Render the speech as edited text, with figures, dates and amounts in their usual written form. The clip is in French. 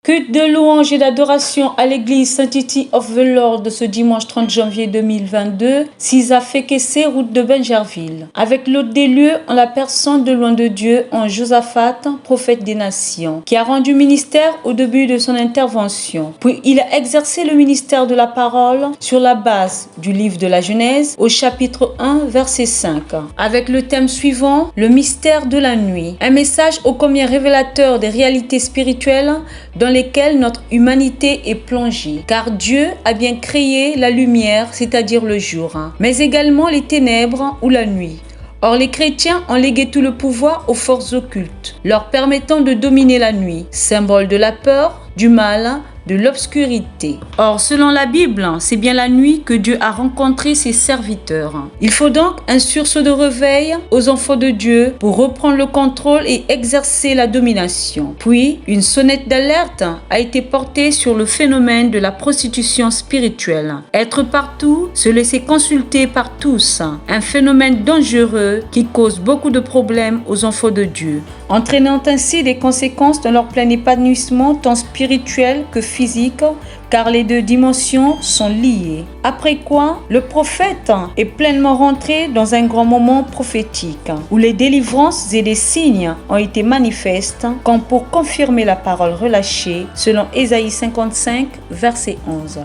Culte de louange et d'adoration à l'église Sanctity of the Lord de ce dimanche 30 janvier 2022, 6 à Fékessé, route de Benjerville. Avec l'hôte des lieux en la personne de loin de Dieu en Josaphat, prophète des nations, qui a rendu ministère au début de son intervention. Puis il a exercé le ministère de la parole sur la base du livre de la Genèse au chapitre 1, verset 5, avec le thème suivant, le mystère de la nuit. Un message ô combien révélateur des réalités spirituelles dans lesquelles notre humanité est plongée. Car Dieu a bien créé la lumière, c'est-à-dire le jour, mais également les ténèbres ou la nuit. Or, les chrétiens ont légué tout le pouvoir aux forces occultes, leur permettant de dominer la nuit, symbole de la peur, du mal, de l'obscurité. Or, selon la Bible, c'est bien la nuit que Dieu a rencontré ses serviteurs. Il faut donc un sursaut de réveil aux enfants de Dieu pour reprendre le contrôle et exercer la domination. Puis, une sonnette d'alerte a été portée sur le phénomène de la prostitution spirituelle. Être partout, se laisser consulter par tous, un phénomène dangereux qui cause beaucoup de problèmes aux enfants de Dieu, entraînant ainsi des conséquences dans leur plein épanouissement tant spirituel que physique, car les deux dimensions sont liées. Après quoi, le prophète est pleinement rentré dans un grand moment prophétique, où les délivrances et les signes ont été manifestes, comme pour confirmer la parole relâchée, selon Ésaïe 55, verset 11.